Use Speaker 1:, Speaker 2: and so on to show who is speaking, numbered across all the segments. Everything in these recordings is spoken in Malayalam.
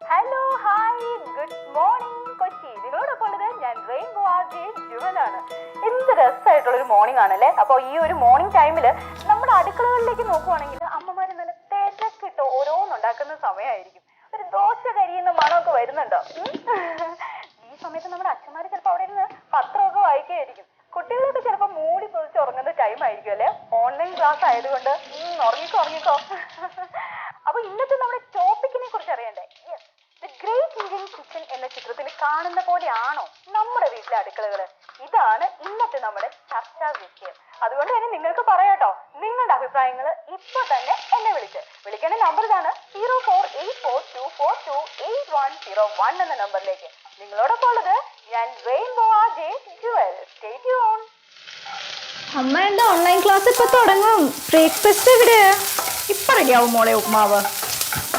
Speaker 1: Hello hi good morning Kochi. നിങ്ങളോടൊപ്പം ഉള്ളത് ഞാൻ റെയിൻബോ ആർജെ ജുവലാണ്. എന്ത് രസമായിട്ടുള്ളൊരു മോർണിംഗ് ആണല്ലേ. അപ്പോൾ ഈ ഒരു മോർണിംഗ് ടൈമിൽ നമ്മുടെ അടുക്കളകളിലേക്ക് നോക്കുവാണെങ്കിൽ അമ്മമാർ നല്ല തിരക്കിട്ട് ഓരോന്നുണ്ടാക്കുന്ന സമയമായിരിക്കും. ഒരു ദോശ കരിയുന്ന മണമൊക്കെ വരുന്നുണ്ടോ? ഈ സമയത്ത് നമ്മുടെ അച്ഛന്മാർ ചിലപ്പോൾ അവിടെ ഇരുന്ന് പത്രമൊക്കെ വായിക്കുകയായിരിക്കും. കുട്ടികളൊക്കെ ചിലപ്പോൾ മൂടി പൊതിച്ച് ഉറങ്ങുന്ന ടൈം ആയിരിക്കും അല്ലേ. ഓൺലൈൻ ക്ലാസ് ആയതുകൊണ്ട് ഉറങ്ങിക്കോ. അപ്പൊ ഇന്നത്തെ നമ്മുടെ ടോപ്പിക്കിനെ കുറിച്ച് അറിയണ്ടേ? Yes, the great Indian kitchen എന്ന ചിത്രത്തിൽ കാണുന്ന പോലെയാണോ നമ്മുടെ വീട്ടിലെ അടുക്കളകള്? ഇതാണ് ഇന്നത്തെ നമ്മുടെ ചർച്ചാ വിഷയം. അതുകൊണ്ട് തന്നെ നിങ്ങൾക്ക് പറയാട്ടോ നിങ്ങളുടെ അഭിപ്രായങ്ങൾ ഇപ്പൊ തന്നെ എന്നെ വിളിക്കേണ്ട നമ്പർ ഇതാണ് 0484242801 എന്ന നമ്പറിലേക്ക്. നിങ്ങളോടൊപ്പം ഉള്ളത് ഞാൻ rainbow RJ Jewel. Stay tune.
Speaker 2: അമ്മ എന്താ ഓൺലൈൻ ക്ലാസ് ഇപ്പൊ തുടങ്ങും? ബ്രേക്ക്ഫാസ്റ്റ് എവിടെയാ?
Speaker 1: ഇപ്പൊ റെഡിയാവും മോളെ ഉപ്മാവ്.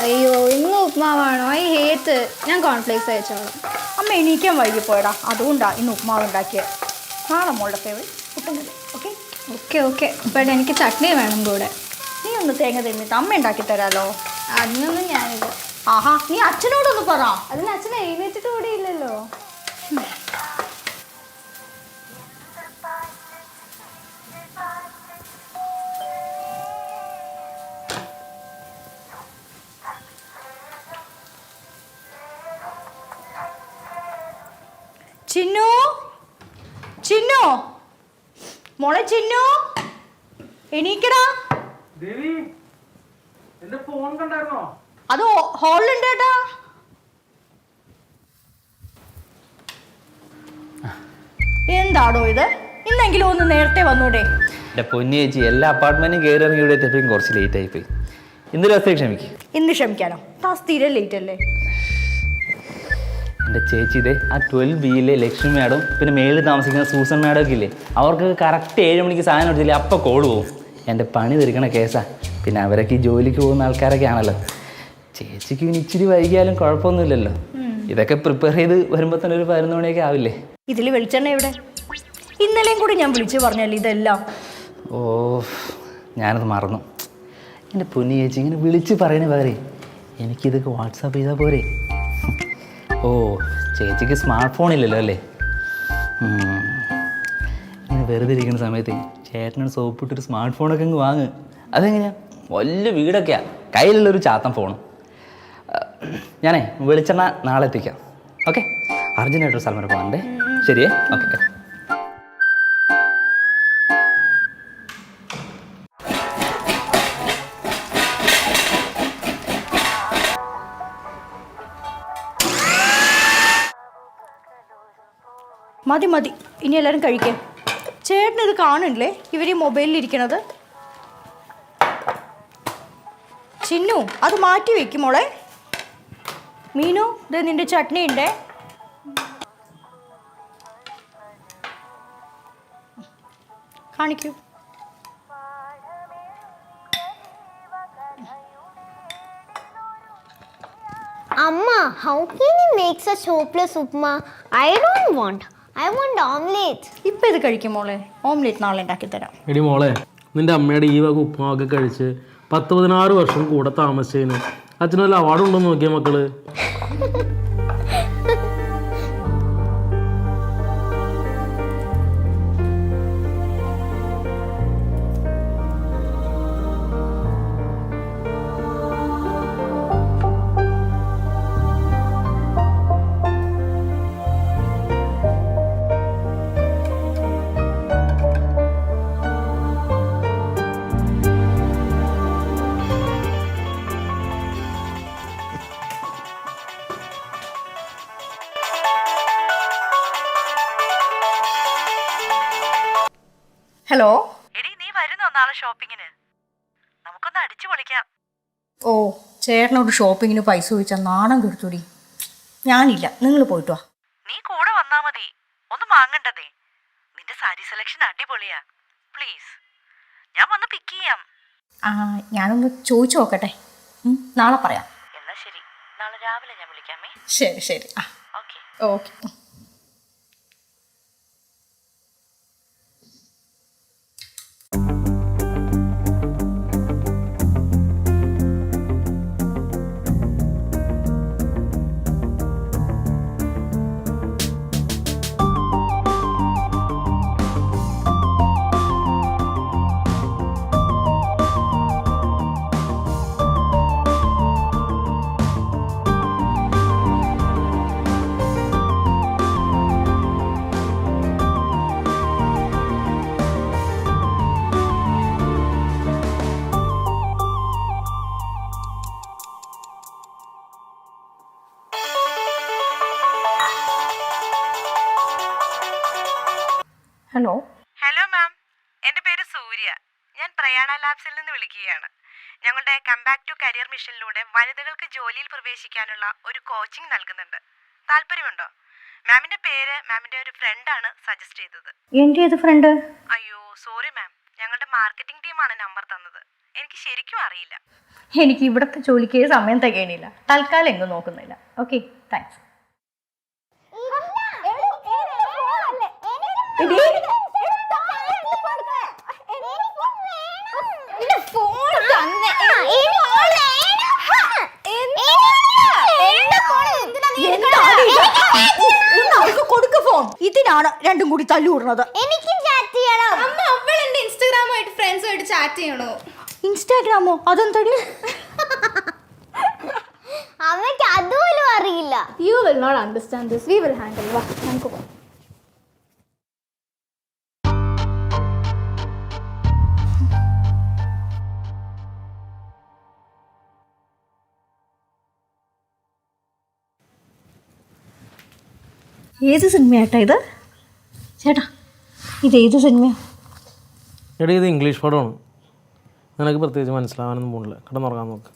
Speaker 2: അയ്യോ, ഇന്ന് ഉപ്മാവാണോ? I hate. ഞാൻ കോൺഫ്ലേക്സ് അയച്ചോളാം.
Speaker 1: അമ്മ എണീക്കാൻ വൈകി പോയടാ, അതുകൊണ്ടാ ഇന്ന് ഉപ്മാവ് ഉണ്ടാക്കിയത്. നാളെ മോളുടെ ഫേവറേറ്റ് പുട്ടുങ്കറി. Okay
Speaker 2: okay okay. ബട്ട് എനിക്ക് ചട്നി വേണം കൂടെ.
Speaker 1: നീ ഒന്ന് തേങ്ങ തിന്നിട്ട് അമ്മ ഉണ്ടാക്കി തരാലോ.
Speaker 2: അതിനൊന്നും ഞാനില്ല.
Speaker 1: ആഹാ, നീ അച്ഛനോടൊന്ന് പറ.
Speaker 2: അതിന് അച്ഛൻ എഴുന്നേറ്റിട്ട് കൂടി ഇല്ലല്ലോ.
Speaker 1: ചിന്നു, ചിന്നു, മോളെ ചിന്നു, എണീക്കടാ.
Speaker 3: ദേവി, എന്റെ ഫോൺ കണ്ടായിരുന്നോ?
Speaker 1: അത് ഹോളിലുണ്ട് കേട്ടാ. എന്താടോ ഇത്? ഇന്നെങ്കിലും ഒന്ന് നേരത്തെ വന്നൂടെ?
Speaker 4: എൻ്റെ പൊന്നി ചേച്ചി, എല്ലാ അപ്പാർട്ട്മെന്റും കയറി ഇറങ്ങി ഇവിടെ എത്തിയപ്പോഴും കുറച്ച് ലേറ്റ് ആയിപ്പോയി. ഇന്ന് ദിവസത്തേക്ക് ക്ഷമിക്കും.
Speaker 1: ഇന്ന് ക്ഷമിക്കാനോ? താ സ്ഥിരം ലേറ്റ് അല്ലേ.
Speaker 4: എൻ്റെ ചേച്ചി ഇതേ ആ 12B ലക്ഷ്മി മാഡം, പിന്നെ മേളിൽ താമസിക്കുന്ന സൂസൻ മാഡം ഒക്കെ ഇല്ലേ, അവർക്ക് കറക്റ്റ് 7 മണിക്ക് സാധനം എടുത്തില്ലേ അപ്പം കോൾ പോവും. എൻ്റെ പണി തീർക്കണ കേസാ. പിന്നെ അവരൊക്കെ ഈ ജോലിക്ക് പോകുന്ന ആൾക്കാരൊക്കെ ആണല്ലോ. ചേച്ചിക്ക് ഇനി ഇച്ചിരി വൈകിയാലും കുഴപ്പമൊന്നുമില്ലല്ലോ. ഇതൊക്കെ പ്രിപ്പയർ ചെയ്ത് വരുമ്പോൾ തന്നെ ഒരു 11 മണിയൊക്കെ ആവില്ലേ.
Speaker 1: ഇതിൽ വെളിച്ചെണ്ണ എവിടെ? ഇന്നലെയും കൂടി ഞാൻ വിളിച്ചു പറഞ്ഞല്ലേ ഇതെല്ലാം.
Speaker 4: ഓ, ഞാനത് മറന്നു. എൻ്റെ പൊന്നി ചേച്ചി, ഇങ്ങനെ വിളിച്ച് പറയണേ പകരേ എനിക്കിതൊക്കെ വാട്സാപ്പ് ചെയ്താൽ പോരെ. ഓ, ചേച്ചിക്ക് സ്മാർട്ട് ഫോൺ ഇല്ലല്ലോ അല്ലേ. ഇങ്ങനെ വെറുതെ ഇരിക്കുന്ന സമയത്ത് ചേട്ടനോട് സോപ്പിട്ടൊരു സ്മാർട്ട് ഫോണൊക്കെ അങ്ങ് വാങ്ങ്. അതെങ്ങനെയാ? വലിയ വീടൊക്കെയാണ്, കയ്യിലുള്ളൊരു ചാത്തൻ ഫോണും. ഞാനേ വെളിച്ചെണ്ണ നാളെ എത്തിക്കാം. ഓക്കെ, അർജൻറ്റായിട്ടൊരു സ്ഥലം വരെ പോകണ്ടേ. ശരിയേ? ഓക്കെ.
Speaker 1: മതി മതി, ഇനി എല്ലാവരും കഴിക്കാം. ചേട്ടനിത് കാണില്ലേ ഇവർ ഈ മൊബൈലിൽ ഇരിക്കണത്? ചിന്നു, അത് മാറ്റി വെക്കും മോളെ. മീനു, ഇത് നിന്റെ ചട്നി ഉണ്ടേ. കാണിക്കൂ.
Speaker 5: Amma, how can you make such hopeless upma? I don't want. I want omelette.
Speaker 1: ഇപ്പം ഇത് കഴിക്കും മോളെ. ഓംലെറ്റ് നാളെ ഉണ്ടാക്കി തരാം.
Speaker 3: എടി മോളെ, നിന്റെ അമ്മയുടെ ഈ വക ഉപ്പുമാവൊക്കെ കഴിച്ച് 10-16 വർഷം കൂടെ താമസിച്ചതിന് അച്ഛന് വല്ല അവാർഡ് ഉണ്ടോ നോക്കിയ മക്കള്.
Speaker 1: ഹലോ.
Speaker 6: എടി, നീ വരുന്നോ നാളെ ഷോപ്പിങ്ങിന്? നമുക്കൊന്ന് അടിച്ചു പൊളിക്കാം.
Speaker 1: ഓ, ചേട്ടനോട് ഷോപ്പിങ്ങിന് പൈസ ചോദിച്ചാൽ നാണം കെടുത്തൂടി. ഞാനില്ല, നിങ്ങൾ പോയിട്ട് വാ.
Speaker 6: നീ കൂടെ വന്നാ മതി. ഒന്നും വാങ്ങണ്ടതേ. നിന്റെ സാരി സെലക്ഷൻ അടിപൊളിയാ. പ്ലീസ്, ഞാൻ വന്ന് പിക്ക് ചെയ്യാം.
Speaker 1: ഞാനൊന്ന് ചോദിച്ചു നോക്കട്ടെ. നാളെ പറയാം.
Speaker 6: എന്നാ ശരി, നാളെ രാവിലെ ഞാൻ വിളിക്കാമേ.
Speaker 1: ശരി ശരി.
Speaker 6: Okay.
Speaker 1: Okay.
Speaker 2: Hello.
Speaker 6: Hello ma'am, എൻ്റെ പേര് സൂര്യ. ഞാൻ പ്രയാണ ലാബ്സിൽ നിന്ന് വിളിക്കുകയാണ്. ഞങ്ങളുടെ കംബാക്ക് ടു കരിയർ മിഷനിലൂടെ വനിതകൾക്ക് ജോലിയിൽ പ്രവേശിക്കാനുള്ള ഒരു കോച്ചിങ് നൽകുന്നുണ്ട്. താല്പര്യമുണ്ടോ? മാമിന്റെ പേര് മാമിന്റെ ഒരു ഫ്രണ്ടാണ് സജസ്റ്റ് ചെയ്തത്.
Speaker 2: എൻ്റെ ഏത് ഫ്രണ്ട്?
Speaker 6: അയ്യോ സോറി മാം, ഞങ്ങളുടെ മാർക്കറ്റിംഗ് ടീമാണ് നമ്പർ തന്നത്. എനിക്ക് ശരിക്കും അറിയില്ല.
Speaker 2: എനിക്ക് ഇവിടുത്തെ ജോലിക്ക് സമയം തികയണില്ല. തൽക്കാലം എങ്ങും നോക്കുന്നില്ല. Okay, thanks.
Speaker 7: ഇതിനാണ് രണ്ടും കൂടി തല്ലുകൂടുന്നത്.
Speaker 5: എനിക്ക് ചാറ്റ് ചെയ്യണം.
Speaker 2: അമ്മ അവൾ എന്റെ ഇൻസ്റ്റാഗ്രാമായിട്ട് ഫ്രണ്ട്സുമായിട്ട് ചാറ്റ് ചെയ്യണോ?
Speaker 7: ഇൻസ്റ്റാഗ്രാമോ? അതെന്തടി?
Speaker 5: അമ്മയ്ക്ക് അതുപോലും അറിയില്ല.
Speaker 2: You will not understand this. We will handle. വാ നമുക്ക് പോകാം.
Speaker 7: ഏത് സിനിമയാട്ടാ ഇത്? ചേട്ടാ, ഇത് ഏത് സിനിമയാണ്?
Speaker 3: എടീ ഇത് ഇംഗ്ലീഷ് പടമാണ്. നിനക്ക് പ്രത്യേകിച്ച് മനസ്സിലാവാനൊന്നും പോണില്ല. കിടന്നുറങ്ങാൻ നോക്ക്.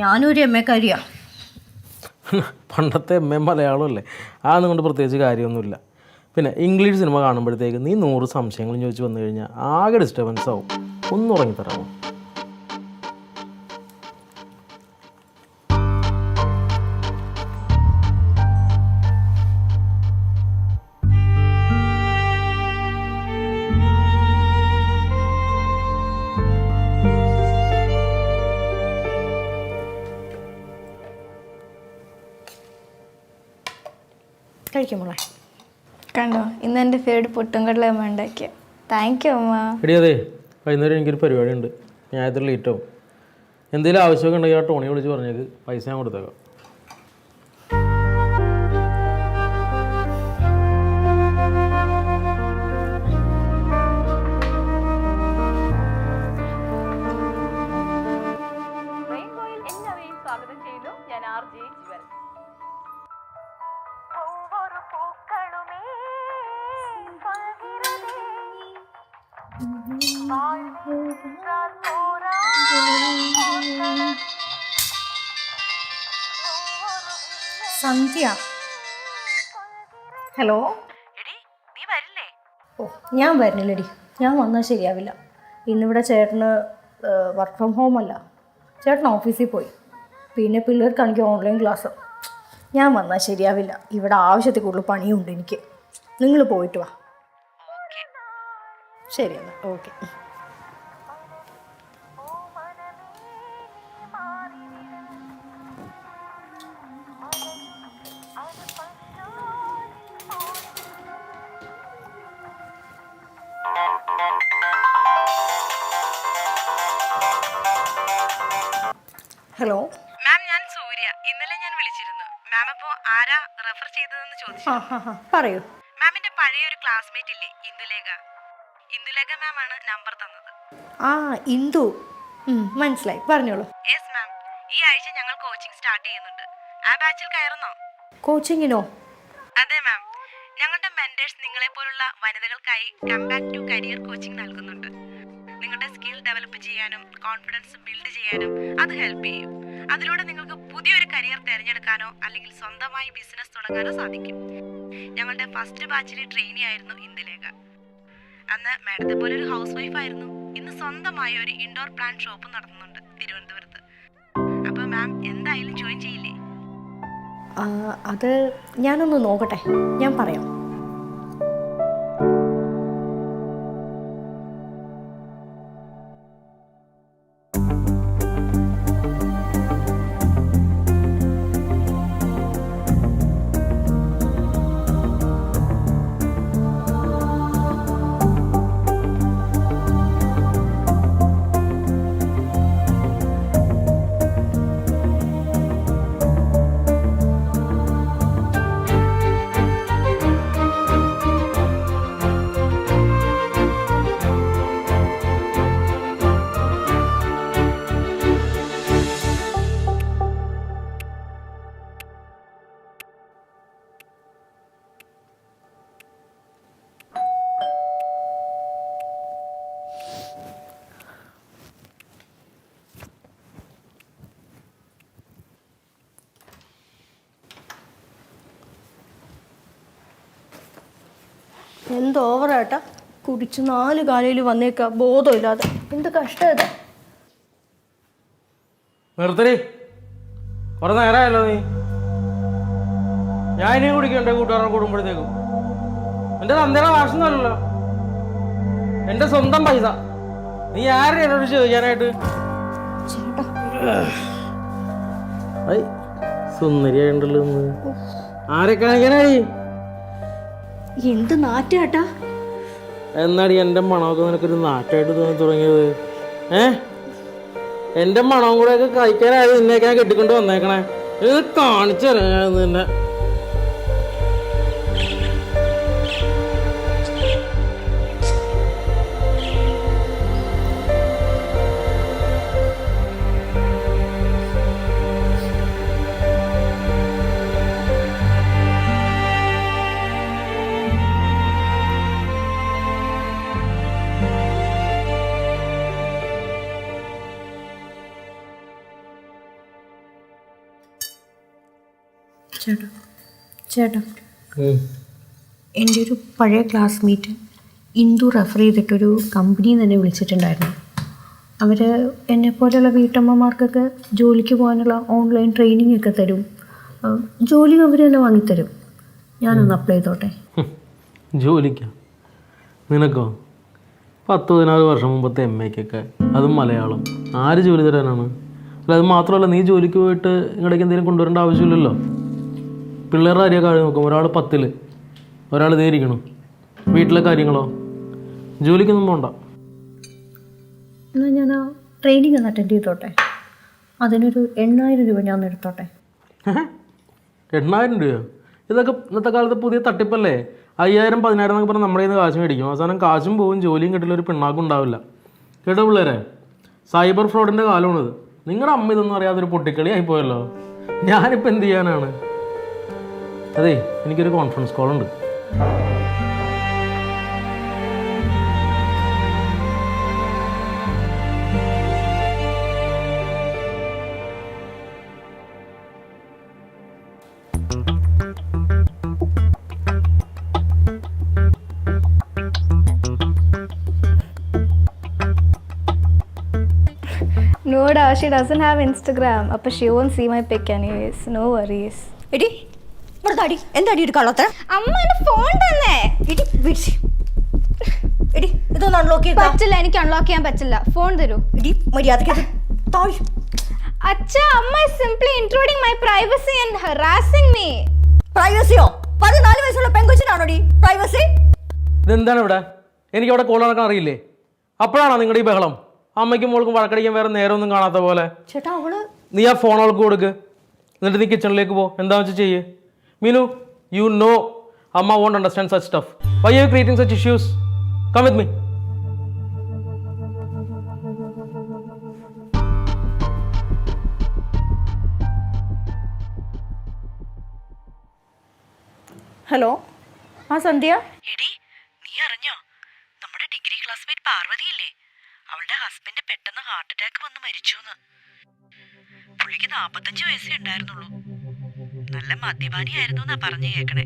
Speaker 7: ഞാനൊരു എമ്മക്കാരിയാ.
Speaker 3: പണ്ടത്തെ എം എ മലയാളമല്ലേ, അതൊന്നും കൊണ്ട് പ്രത്യേകിച്ച് കാര്യമൊന്നുമില്ല. പിന്നെ ഇംഗ്ലീഷ് സിനിമ കാണുമ്പോഴത്തേക്ക് നീ 100 സംശയങ്ങളും ചോദിച്ച് വന്നു കഴിഞ്ഞാൽ ആകെ ഡിസ്റ്റർബൻസ് ആവും. ഒന്ന് ഉറങ്ങിത്തരാമോ?
Speaker 7: കഴിക്കുമ്പോളെ
Speaker 2: കണ്ടോ, ഇന്ന് എൻ്റെ ഫേവറേറ്റ് പൊട്ടും കടല അമ്മ ഉണ്ടാക്കിയ. താങ്ക് യു അമ്മ.
Speaker 3: എടി അതെ, വൈകുന്നേരം എനിക്കൊരു പരിപാടിയുണ്ട്. ഞാൻ എത്ര ലേറ്റ് ആവും. എന്തെങ്കിലും ആവശ്യമൊക്കെ ഉണ്ടെങ്കിൽ ആ ടോണി വിളിച്ച് പറഞ്ഞേക്ക്. പൈസ ഞാൻ കൊടുത്തേക്കാം.
Speaker 1: റെയിൻബോയിൽ എല്ലാവരെയും സ്വാഗതം ചെയ്യുന്നു. ഞാൻ RJ ജ്വൽ.
Speaker 7: സന്ധ്യ. ഹലോ.
Speaker 6: എടി നീ വരില്ലേ?
Speaker 7: ഓ, ഞാൻ വരുന്നില്ലടി. ഞാൻ വന്നാൽ ശരിയാവില്ല. ഇന്നിവിടെ ചേട്ടന് വർക്ക് ഫ്രം ഹോം അല്ല. ചേട്ടൻ ഓഫീസിൽ പോയി. പിന്നെ പിള്ളേർക്കാണെങ്കിൽ ഓൺലൈൻ ക്ലാസ്. ഞാൻ വന്നാൽ ശരിയാവില്ല. ഇവിടെ ആവശ്യത്തിൽ കൂടുതൽ പണിയുണ്ട് എനിക്ക്. നിങ്ങൾ പോയിട്ട് വാ. ശരി എന്നാൽ. ഓക്കെ. ഹലോ
Speaker 6: മാം, ഞാൻ സൂര്യ. ഇന്നലെ ഞാൻ വിളിച്ചിരുന്നു. മാം അപ്പോൾ ആരാ റെഫർ ചെയ്തതെന്ന് ചോദിച്ചു.
Speaker 7: പറയൂ.
Speaker 6: മാമിന്റെ പഴയ ഒരു ക്ലാസ്മേറ്റ് ഇല്ലേ, ഇന്ദുലേഖ. ഇന്ദുലേഖ മാം ആണ് നമ്പർ തന്നത്.
Speaker 7: ആ, ഇന്ദു. മനസ്സിലായി, പറഞ്ഞോളൂ.
Speaker 6: യെസ് മാം, ഈ ആഴ്ച ഞങ്ങൾ കോച്ചിങ് സ്റ്റാർട്ട് ചെയ്യുന്നുണ്ട്. ആ ബാച്ചിൽ കയറുന്നോ?
Speaker 7: കോച്ചിങ്ങിനോ?
Speaker 6: അതെ മാം, ഞങ്ങളുടെ മെന്റേഴ്സ് നിങ്ങളെ പോലുള്ള വനിതകൾക്കായി കംബാക്ക് ടു കരിയർ കോച്ചിങ് നൽകുന്നുണ്ട്. നിങ്ങളുടെ സ്കിൽ ഡെവലപ്പ് ചെയ്യാനും കോൺഫിഡൻസ് ബിൽഡ് ചെയ്യാനും അത് ഹെൽപ്പ് ചെയ്യും. അതിലൂടെ നിങ്ങൾക്ക് പുതിയൊരു കരിയർ തിരഞ്ഞെടുക്കാനോ അല്ലെങ്കിൽ സ്വന്തമായി ബിസിനസ് തുടങ്ങാനോ സാധിക്കും. ഞങ്ങളുടെ ഫസ്റ്റ് ബാച്ചിലെ ട്രെയിനി ആയിരുന്നു ഇന്ദുലേഖ. അന്ന് മാഡത്തെ പോലെ ഒരു ഹൗസ് വൈഫ് ആയിരുന്നു. ഇന്ന് സ്വന്തമായ ഒരു ഇൻഡോർ പ്ലാന്റ് ഷോപ്പ് നടത്തുന്നുണ്ട് തിരുവനന്തപുരത്ത്. അപ്പോൾ മാം എന്തായാലും ജോയിൻ ചെയ്യില്ലേ?
Speaker 7: അത് ഞാനൊന്ന് നോക്കട്ടെ, ഞാൻ പറയാം. എന്ത് ഓവറാട്ടാ, കുടിച്ച് 4 കാലയിൽ വന്നേക്കാ ബോധമില്ലാതെ. എന്ത് കഷ്ടം ഇത്.
Speaker 3: നിർത്തരി, കുറെ നേരമായല്ലോ നീ. ഞാൻ ഇനിയും കുടിക്കണ്ടേ കൂട്ടുകാരെ കൂടുമ്പോഴത്തേക്കും? എൻ്റെ തന്തയുടെ കാശൊന്നുമല്ലല്ലോ, എൻ്റെ സ്വന്തം പൈസ. നീ ആരും എന്നോട് ചോദിക്കാനായിട്ട്? സുന്ദരിയായിട്ടുണ്ടല്ലോ ആരെ കാണിക്കാനായി?
Speaker 7: എന്ത് നാറ്റാട്ടാ.
Speaker 3: എന്നാടി എൻ്റെ മണമൊക്കെ നിനക്കൊരു നാട്ടായിട്ട് തോന്നി തുടങ്ങിയത്? എൻ്റെ മണവും കൂടെ ഒക്കെ കഴിക്കാനായത് നിന്നേക്കാൻ കെട്ടിക്കൊണ്ട് വന്നേക്കണേ. ഇത് കാണിച്ചു തരാം ഞാൻ നിന്നെ.
Speaker 7: ചേട്ടാ എൻ്റെ ഒരു പഴയ ക്ലാസ്മേറ്റ് ഇന്ദു റെഫർ ചെയ്തിട്ടൊരു കമ്പനിയിൽ തന്നെ വിളിച്ചിട്ടുണ്ടായിരുന്നു. അവർ എന്നെപ്പോലെയുള്ള വീട്ടമ്മമാർക്കൊക്കെ ജോലിക്ക് പോകാനുള്ള ഓൺലൈൻ ട്രെയിനിങ് ഒക്കെ തരും. ജോലി അവർ തന്നെ വാങ്ങിത്തരും. ഞാനൊന്ന് അപ്ലൈ ചെയ്തോട്ടെ?
Speaker 3: ജോലിക്കാ? നിനക്കോ? 10-14 വർഷം മുമ്പത്തെ MA-ക്കൊക്കെ, അതും മലയാളം. ആര് ജോലി തരാനാണ്? അല്ല, അത് മാത്രമല്ല, നീ ജോലിക്ക് പോയിട്ട് ഇങ്ങടേക്ക് എന്തെങ്കിലും കൊണ്ടുവരേണ്ട ആവശ്യമില്ലല്ലോ. പിള്ളേരുടെ കാര്യമൊക്കെ ആദ്യം നോക്കും. ഒരാൾ 10-ൽ, ഒരാൾ ഇതേ ഇരിക്കണം. വീട്ടിലെ കാര്യങ്ങളോ? ജോലിക്കൊന്നും പോകണ്ട.
Speaker 7: എന്നാൽ ഞാൻ ആ ട്രെയിനിങ് ഒന്ന് അറ്റൻഡ് ചെയ്തോട്ടെ? അതിനൊരു 8000 രൂപ ഞാൻ എടുത്തോട്ടെ?
Speaker 3: 8000 രൂപയോ? ഇതൊക്കെ ഇന്നത്തെ കാലത്ത് പുതിയ തട്ടിപ്പല്ലേ. 5000, 10000 എന്നൊക്കെ പറഞ്ഞാൽ നമ്മുടെ കയ്യിൽ നിന്ന് കാശ് മേടിക്കും. അവസാനം കാശും പോവും, ജോലിയും കിട്ടില്ല, ഒരു പിണ്ണാക്കും ഉണ്ടാവില്ല. കേട്ടോ പിള്ളേരെ, സൈബർ ഫ്രോഡിൻ്റെ കാലമാണിത്. നിങ്ങളുടെ അമ്മ ഇതൊന്നും അറിയാതൊരു പൊട്ടിക്കളി ആയിപ്പോയല്ലോ. ഞാനിപ്പോൾ എന്ത് ചെയ്യാനാണ്? അതെ, എനിക്കൊരു conference കോളുണ്ട്.
Speaker 2: No, da, she doesn't have Instagram. Appa she won't see my pic anyways. No worries.
Speaker 7: എടി ഇവിടെ അടി, എന്താടി ഒരു കള്ളത്തെ?
Speaker 2: അമ്മ എന്റെ ഫോൺ തന്നെ.
Speaker 7: എടി ഇതൊന്ന് അൺലോക്ക് ചെയ്താ
Speaker 2: പറ്റില്ല, എനിക്ക് അൺലോക്ക് ചെയ്യാൻ പറ്റില്ല. ഫോൺ തരൂ.
Speaker 7: എടി മര്യാദയ്ക്ക്
Speaker 2: അച്ഛാ, അമ്മ is simply intruding my privacy and harassing me.
Speaker 7: പ്രൈവസിയോ? 14 വയസ്സുള്ള പെൺകൊച്ചിനാണോടി പ്രൈവസി?
Speaker 3: ഇതെന്താണ് ഇവിടെ? എനിക്ക് അവിടെ കോൾ നടക്കാൻ അറിയില്ലേ? അപ്പോഴാണോ നിങ്ങളുടെ ഈ ബഹളം? അമ്മയ്ക്കും മോൾക്കും വഴക്കടിക്കാൻ വേറെ നേരമൊന്നും കാണാത്ത പോലെ.
Speaker 7: ചേട്ടാ, അവള്
Speaker 3: നീ ആ ഫോൺ അവൾക്ക് കൊടുക്ക്. എന്നിട്ട് നീ കിച്ചണിലേക്ക് പോ. എന്താ വെച്ചാൽ ചെയ്യ്. Minu, you know Amma won't understand such stuff. Why are you creating such issues? Come with me.
Speaker 7: Hello, ആ സന്ധ്യ.
Speaker 6: എടി, നീ അറിഞ്ഞോ? നമ്മുടെ ഡിഗ്രി ക്ലാസ്മേറ്റ് പാർവതിയില്ലേ, അവളുടെ ഹസ്ബൻഡ് പെട്ടെന്ന് ഹാർട്ട് അറ്റാക്ക് വന്ന് മരിച്ചുന്ന്. പുള്ളിക്ക് 45 വയസ്സേ ഉണ്ടായിരുന്നുള്ളൂ. നല്ല മദ്യപാനിയായിരുന്നു എന്നാ പറഞ്ഞു കേൾക്കണേ.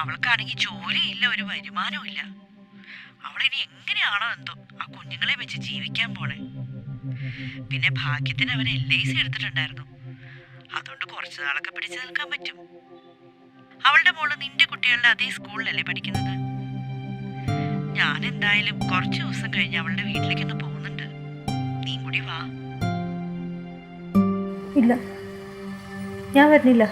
Speaker 6: അവൾക്കാണെങ്കിൽ ജോലിയില്ല, ഒരു വരുമാനവും ഇല്ല. അവളിനി എങ്ങനെയാണോ എന്തോ ആ കുഞ്ഞുങ്ങളെ വെച്ച് ജീവിക്കാൻ പോണേ. പിന്നെ ഭാഗ്യത്തിന് അവൻ LIC എടുത്തിട്ടുണ്ടായിരുന്നു. അതുകൊണ്ട് കുറച്ചു നാളൊക്കെ പിടിച്ചു നിൽക്കാൻ പറ്റും. അവളുടെ മോള് നിന്റെ കുട്ടികളുടെ അതേ സ്കൂളിലല്ലേ പഠിക്കുന്നത്. ഞാൻ എന്തായാലും കുറച്ചു ദിവസം കഴിഞ്ഞ് അവളുടെ വീട്ടിലേക്കൊന്ന് പോകുന്നുണ്ട്. നീ കൂടി വാ.
Speaker 7: ഇല്ല, ഞാൻ വരുന്നില്ല.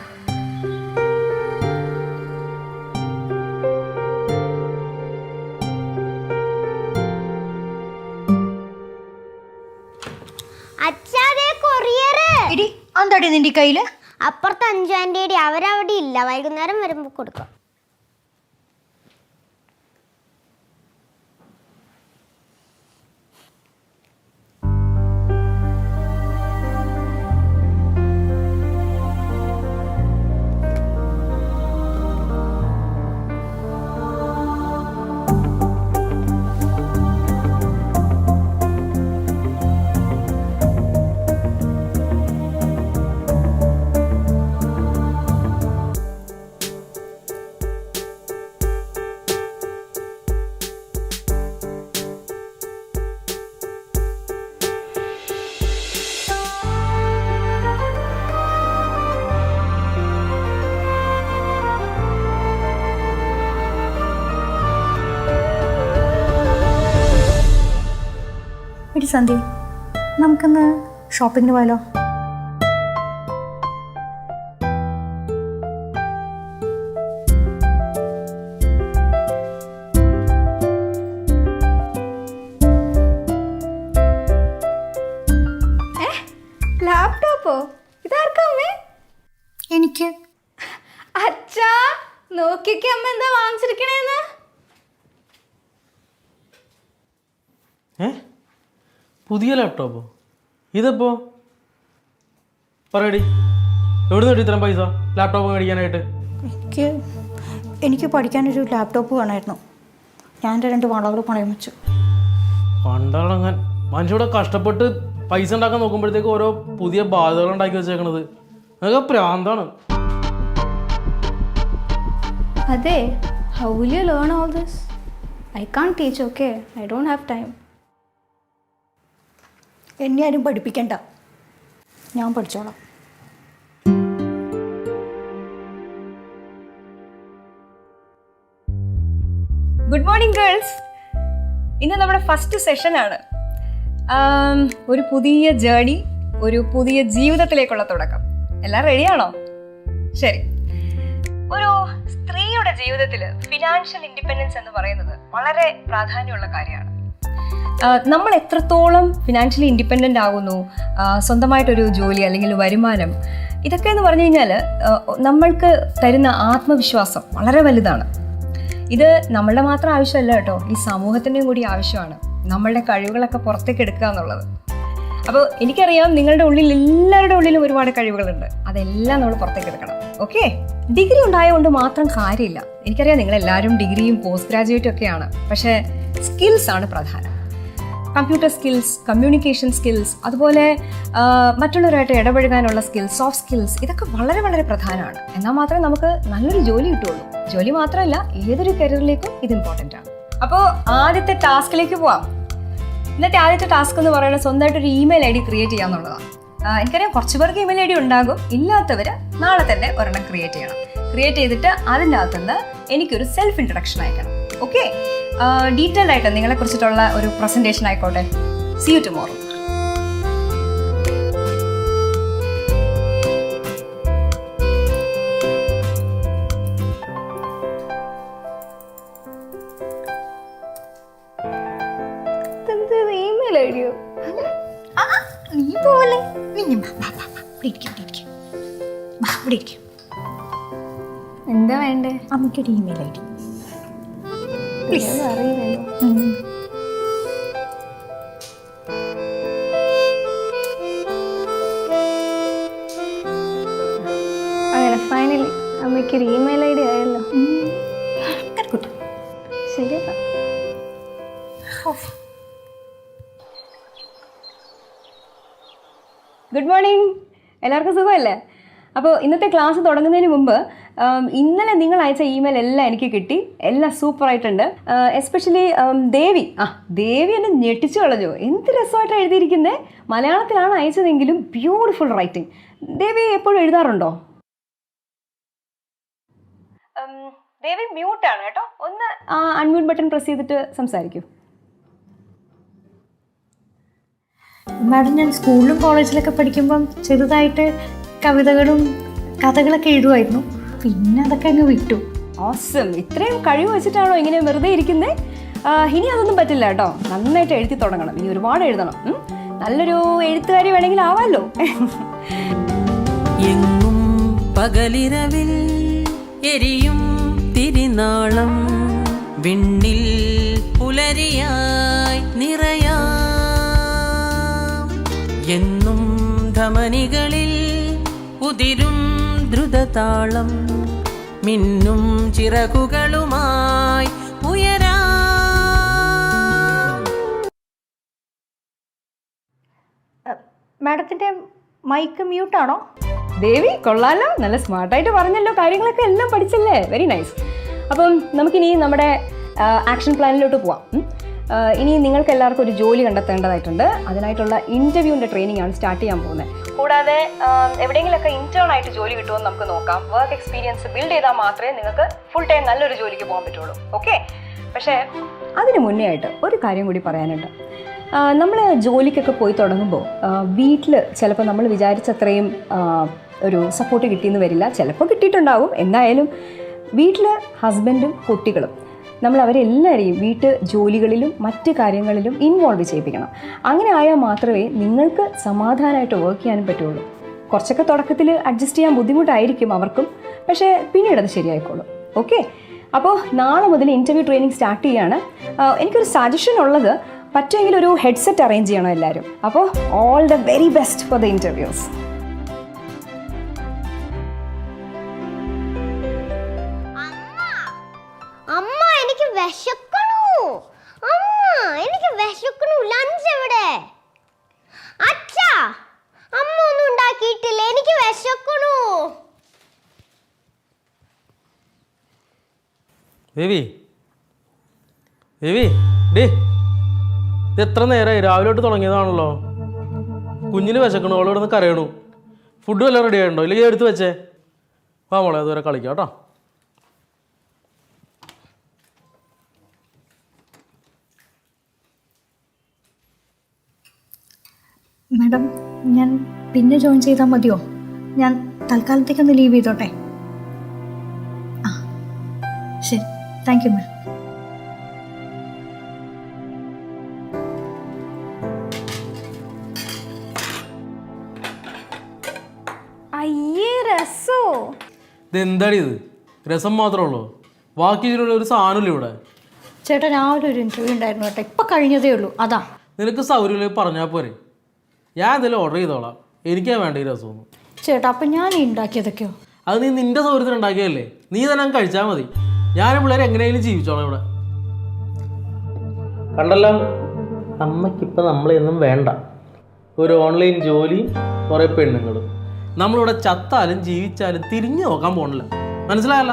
Speaker 5: കൊറിയർ
Speaker 7: എന്താടി നിന്റെ കയ്യില്?
Speaker 5: അപ്പുറത്ത് 5 ആന്റിയുടെ അവരവിടെ ഇല്ല, വൈകുന്നേരം വരുമ്പോ കൊടുക്കാം.
Speaker 7: എടി സന്ധ്യ, നമുക്കിന്ന് ഷോപ്പിങ്ങിന് പോയാലോ?
Speaker 2: ലാപ്ടോപ്പോ? ഇതാർക്കാ അമ്മേ?
Speaker 7: എനിക്ക്.
Speaker 2: അച്ഛാ, നോക്കിയൊക്കെ അമ്മ എന്താ വാങ്ങിച്ചിരിക്കണേന്ന്.
Speaker 3: പുതിയ ലാപ്ടോപ്പോ? ഇതെപ്പോ? പറയടി, എവിടെ നിന്ന് ഇത്രയും പൈസ ലാപ്ടോപ്പ് മേടിക്കാനായിട്ട്?
Speaker 7: എനിക്ക് പഠിക്കാനൊരു ലാപ്ടോപ്പ് വേണമായിരുന്നു. ഞാൻ എൻ്റെ 2 വളകൾ പണയം വെച്ചു.
Speaker 3: പണ്ടളങ്ങാൻ മനുഷ്യവിടെ കഷ്ടപ്പെട്ട് പൈസ ഉണ്ടാക്കാൻ നോക്കുമ്പോഴത്തേക്ക് ഓരോ പുതിയ ബാധകൾ ഉണ്ടാക്കി വെച്ചേക്കണത്. അതൊക്കെ പ്രാന്താണ്.
Speaker 2: അതെ, how will you learn all this? I can't teach, okay? I don't have time.
Speaker 7: എന്നെ ആരും പഠിപ്പിക്കണ്ട, ഞാൻ പഠിച്ചോളാം.
Speaker 8: Good morning girls. ഇന്ന് നമ്മുടെ ഫസ്റ്റ് സെഷനാണ്. ഒരു പുതിയ ജേർണി, ഒരു പുതിയ ജീവിതത്തിലേക്കുള്ള തുടക്കം. എല്ലാം റെഡിയാണോ? ശരി. ഒരു സ്ത്രീയുടെ ജീവിതത്തിൽ ഫിനാൻഷ്യൽ ഇൻഡിപെൻഡൻസ് എന്ന് പറയുന്നത് വളരെ പ്രാധാന്യമുള്ള കാര്യമാണ്. നമ്മൾ എത്രത്തോളം ഫിനാൻഷ്യലി ഇൻഡിപെൻഡൻ്റ് ആകുന്നു, സ്വന്തമായിട്ടൊരു ജോലി അല്ലെങ്കിൽ വരുമാനം, ഇതൊക്കെ എന്ന് പറഞ്ഞു കഴിഞ്ഞാൽ നമ്മൾക്ക് തരുന്ന ആത്മവിശ്വാസം വളരെ വലുതാണ്. ഇത് നമ്മളുടെ മാത്രം ആവശ്യമല്ല കേട്ടോ, ഈ സമൂഹത്തിൻ്റെയും കൂടി ആവശ്യമാണ് നമ്മളുടെ കഴിവുകളൊക്കെ പുറത്തേക്ക് എടുക്കുക എന്നുള്ളത്. അപ്പോൾ എനിക്കറിയാം നിങ്ങളുടെ ഉള്ളിൽ, എല്ലാവരുടെ ഉള്ളിലും ഒരുപാട് കഴിവുകളുണ്ട്. അതെല്ലാം നമ്മൾ പുറത്തേക്ക് എടുക്കണം. ഓക്കെ, ഡിഗ്രി ഉണ്ടായതുകൊണ്ട് മാത്രം കാര്യമില്ല. എനിക്കറിയാം നിങ്ങളെല്ലാവരും ഡിഗ്രിയും പോസ്റ്റ് ഗ്രാജുവേറ്റും ഒക്കെയാണ്. പക്ഷേ സ്കിൽസ് ആണ് പ്രധാനം. കമ്പ്യൂട്ടർ സ്കിൽസ്, കമ്മ്യൂണിക്കേഷൻ സ്കിൽസ്, അതുപോലെ മറ്റുള്ളവരായിട്ട് ഇടപഴകാനുള്ള സ്കിൽസ്, സോഫ്റ്റ് സ്കിൽസ്, ഇതൊക്കെ വളരെ വളരെ പ്രധാനമാണ്. എന്നാൽ മാത്രമേ നമുക്ക് നല്ലൊരു ജോലി കിട്ടുള്ളൂ. ജോലി മാത്രമല്ല, ഏതൊരു കരിയറിലേക്കും ഇത് ഇമ്പോർട്ടൻ്റ് ആണ്. അപ്പോൾ ആദ്യത്തെ ടാസ്കിലേക്ക് പോവാം. ഇന്നത്തെ ആദ്യത്തെ ടാസ്ക് എന്ന് പറയുന്നത് സ്വന്തമായിട്ടൊരു ഇമെയിൽ ID ക്രിയേറ്റ് ചെയ്യാന്നുള്ളതാണ്. എനിക്കറിയാം കുറച്ച് പേർക്ക് ഇമെയിൽ ID ഉണ്ടാകും. ഇല്ലാത്തവർ നാളെ തന്നെ ഒരെണ്ണം ക്രിയേറ്റ് ചെയ്യണം. ക്രിയേറ്റ് ചെയ്തിട്ട് അതിൻ്റെ അകത്തുനിന്ന് എനിക്കൊരു സെൽഫ് ഇൻട്രഡക്ഷൻ അയക്കണം. ഓക്കെ, ഡീറ്റെയിൽഡ് ആയിട്ട് നിങ്ങളെ കുറിച്ചിട്ടുള്ള ഒരു പ്രസന്റേഷൻ ആയിക്കോട്ടെ. See you tomorrow.
Speaker 2: ഇമെയിൽ ഐഡിയോ?
Speaker 7: നീ പോലെ
Speaker 2: എന്താ വേണ്ടേ?
Speaker 7: അമ്മയ്ക്കൊരു ഇമെയിൽ ID.
Speaker 2: അറിയില്ലല്ലോ. അങ്ങനെ ഫൈനലി അമ്മയ്ക്കൊരു ഇമെയിൽ ID ആയല്ലോ. ശരി.
Speaker 8: Good morning. എല്ലാവർക്കും സുഖമല്ലേ? അപ്പോൾ ഇന്നത്തെ ക്ലാസ് തുടങ്ങുന്നതിന് മുമ്പ് ഇന്നലെ നിങ്ങൾ അയച്ച ഇമെയിൽ എല്ലാം എനിക്ക് കിട്ടി. എല്ലാം സൂപ്പറായിട്ടുണ്ട്. എസ്പെഷ്യലി ദേവി എന്നെ ഞെട്ടിച്ചു കളഞ്ഞു. എന്ത് രസമായിട്ടാണ് എഴുതിയിരിക്കുന്നത്. മലയാളത്തിലാണ് അയച്ചതെങ്കിലും ബ്യൂട്ടിഫുൾ റൈറ്റിംഗ്. ദേവി എപ്പോഴും എഴുതാറുണ്ടോ? ദേവി മ്യൂട്ടാണ് കേട്ടോ. ഒന്ന് അൺമ്യൂട്ട് ബട്ടൺ പ്രസ് ചെയ്തിട്ട് സംസാരിക്കൂ.
Speaker 7: മാഡം, ഞാൻ സ്കൂളിലും കോളേജിലൊക്കെ പഠിക്കുമ്പം ചെറുതായിട്ട് കവിതകളും കഥകളൊക്കെ എഴുതുമായിരുന്നു. പിന്നെ അതൊക്കെ അങ്ങ് വിട്ടു.
Speaker 8: ഓസം, ഇത്രയും കഴിവ് വെച്ചിട്ടാണോ ഇങ്ങനെ വെറുതെ ഇരിക്കുന്നത്? ഇനി അതൊന്നും പറ്റില്ല കേട്ടോ. നന്നായിട്ട് എഴുതി തുടങ്ങണം. ഇനി ഒരുപാട് എഴുതണം. നല്ലൊരു എഴുത്തുകാരി വേണമെങ്കിൽ ആവാമല്ലോ.
Speaker 9: എങ്ങും പകലിരവിൽ എരിയും തിരിനാളം, വിണ്ണിൽ പുലരിയായി നിറയാം. എന്നും ധമനികളിൽ ഉതിരും ദ്രുതതാളം, മിന്നും ചിറകുകളുമായി ഉയരാം.
Speaker 7: മാഡത്തിൻ്റെ മൈക്ക് മ്യൂട്ടാണോ?
Speaker 8: ദേവി കൊള്ളാലോ, നല്ല സ്മാർട്ടായിട്ട് പറഞ്ഞല്ലോ. കാര്യങ്ങളൊക്കെ എല്ലാം പഠിച്ചല്ലേ? Very nice. അപ്പം നമുക്കിനി നമ്മുടെ ആക്ഷൻ പ്ലാനിലോട്ട് പോവാം. ഇനി നിങ്ങൾക്ക് എല്ലാവർക്കും ഒരു ജോലി കണ്ടെത്തേണ്ടതായിട്ടുണ്ട്. അതിനായിട്ടുള്ള ഇൻ്റർവ്യൂവിൻ്റെ ട്രെയിനിങ് ആണ് സ്റ്റാർട്ട് ചെയ്യാൻ പോകുന്നത്. കൂടാതെ എവിടെയെങ്കിലുമൊക്കെ ഇൻറ്റേൺ ആയിട്ട് ജോലി കിട്ടുമോ എന്ന് നമുക്ക് നോക്കാം. വർക്ക് എക്സ്പീരിയൻസ് ബിൽഡ് ചെയ്താൽ മാത്രമേ നിങ്ങൾക്ക് ഫുൾ ടൈം നല്ലൊരു ജോലിക്ക് പോകാൻ പറ്റുള്ളൂ. ഓക്കെ, പക്ഷേ അതിന് മുന്നേ ആയിട്ട് ഒരു കാര്യം കൂടി പറയാനുണ്ട്. നമ്മൾ ജോലിക്കൊക്കെ പോയി തുടങ്ങുമ്പോൾ വീട്ടിൽ ചിലപ്പോൾ നമ്മൾ വിചാരിച്ചത്രയും ഒരു സപ്പോർട്ട് കിട്ടിയെന്ന് വരില്ല, ചിലപ്പോൾ കിട്ടിയിട്ടുണ്ടാവും. എന്നായാലും വീട്ടിൽ ഹസ്ബൻഡും കുട്ടികളും നമ്മൾ അവരെല്ലാവരെയും വീട്ട് ജോലികളിലും മറ്റ് കാര്യങ്ങളിലും ഇൻവോൾവ് ചെയ്യിപ്പിക്കണം. അങ്ങനെ ആയാൽ മാത്രമേ നിങ്ങൾക്ക് സമാധാനമായിട്ട് വർക്ക് ചെയ്യാനും പറ്റുള്ളൂ. കുറച്ചൊക്കെ തുടക്കത്തിൽ അഡ്ജസ്റ്റ് ചെയ്യാൻ ബുദ്ധിമുട്ടായിരിക്കും അവർക്കും, പക്ഷേ പിന്നീട് അത് ശരിയായിക്കോളും. ഓക്കെ, അപ്പോൾ നാളെ മുതൽ ഇൻ്റർവ്യൂ ട്രെയിനിങ് സ്റ്റാർട്ട് ചെയ്യാണ്. എനിക്കൊരു സജഷൻ ഉള്ളത്, പറ്റുമെങ്കിൽ ഒരു ഹെഡ്സെറ്റ് അറേഞ്ച് ചെയ്യണം എല്ലാവരും. അപ്പോൾ all the very best for the interviews.
Speaker 5: അമ്മ എനിക്ക് വിശക്കണു. അമ്മ എനിക്ക് വിശക്കണു. ലഞ്ച് എവിടെ? അച്ഛാ, അമ്മ ഒന്നും ഉണ്ടാക്കിയിട്ടില്ല, എനിക്ക് വിശക്കണു.
Speaker 3: ദേവി, ദേവി, ഡേ, ഇത് എത്ര നേരമായി? രാവിലെ തൊട്ട് തുടങ്ങിയതാണല്ലോ. കുഞ്ഞിന് വിശക്കണു, അവളെ ഇവിടെ നിന്ന് കരയണു. ഫുഡ് വല്ലതും റെഡി ആയിട്ടുണ്ടോ? ഇല്ലെങ്കിൽ എടുത്ത് വെച്ചേ. വാ മോളെ, അതുവരെ കളിക്കാം കേട്ടോ.
Speaker 7: മാഡം, ഞാൻ പിന്നെ ജോയിൻ ചെയ്താൽ മതിയോ? ഞാൻ തൽക്കാലത്തേക്കൊന്ന് ലീവ് ചെയ്തോട്ടെ? ആ ശരി, താങ്ക് യു മാം.
Speaker 2: അയ്യേ രസോ.
Speaker 3: ഇതെന്താടി ഇത്? രസം മാത്രമേ ഉള്ളൂ, ബാക്കി ഇതിലുള്ള ഒരു സാധനമില്ല ഇവിടെ.
Speaker 7: ചേട്ടാ, രാവിലെ ഒരു ഇൻ്റർവ്യൂ ഉണ്ടായിരുന്നു കേട്ടോ, ഇപ്പം കഴിഞ്ഞതേ ഉള്ളൂ. അതാ.
Speaker 3: നിനക്ക് സൗകര്യമില്ലെങ്കിൽ പറഞ്ഞാൽ പോരെ, ഞാൻ എന്തെങ്കിലും ഓർഡർ ചെയ്തോളാം. എനിക്കാ വേണ്ട ഈ രസമൊന്നും.
Speaker 7: ചേട്ടാ, അപ്പം ഞാൻ ഉണ്ടാക്കിയതൊക്കെയോ?
Speaker 3: അത് നീ നിന്റെ സൗകര്യത്തിന് ഉണ്ടാക്കിയതല്ലേ, നീ തന്നെ അങ്ങ് കഴിച്ചാൽ മതി. ഞാനും പിള്ളേരെ എങ്ങനെയെങ്കിലും ജീവിച്ചോളാം ഇവിടെ. കണ്ടല്ലോ, അമ്മയ്ക്കിപ്പോൾ നമ്മളെയൊന്നും വേണ്ട. ഒരു ഓൺലൈൻ ജോലി, കുറേ പെണ്ണുങ്ങളും. നമ്മളിവിടെ ചത്താലും ജീവിച്ചാലും തിരിഞ്ഞു നോക്കാൻ പോകണില്ല, മനസ്സിലായല്ല?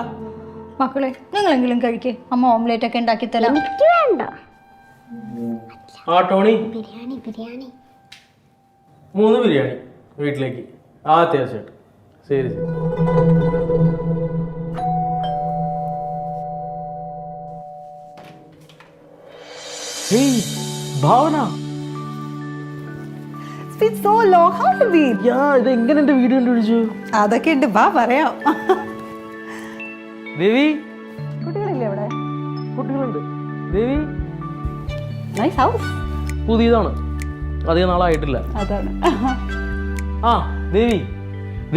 Speaker 7: മക്കളെ, നിങ്ങളെങ്കിലും കഴിക്കേ, അമ്മ ഓംലേറ്റ് ഒക്കെ ഉണ്ടാക്കി തരാം.
Speaker 5: എനിക്ക് വേണ്ട.
Speaker 3: ആ ടോണി,
Speaker 5: ബിരിയാണി ബിരിയാണി
Speaker 3: 3 ബിരിയാണി വീട്ടിലേക്ക്. ആ അത്യാവശ്യമായിട്ട്. ശരി ശരി. Hey Bhavana,
Speaker 6: So long, how have you been?
Speaker 3: ഇത് എങ്ങനെ എന്റെ വീഡിയോ കണ്ടുപിടിച്ചു?
Speaker 6: അതൊക്കെ ഉണ്ട്, വാ പറയാം.
Speaker 3: ദേവി,
Speaker 6: കുട്ടികളില്ലേ അവിടെ?
Speaker 3: കുട്ടികളുണ്ട്. ദേവി,
Speaker 6: നൈസ് ഹൗസ്.
Speaker 3: പുതിയതാണ്, അധികം നാളായിട്ടില്ല.
Speaker 6: അതാണ്.
Speaker 3: ആ ദേവി,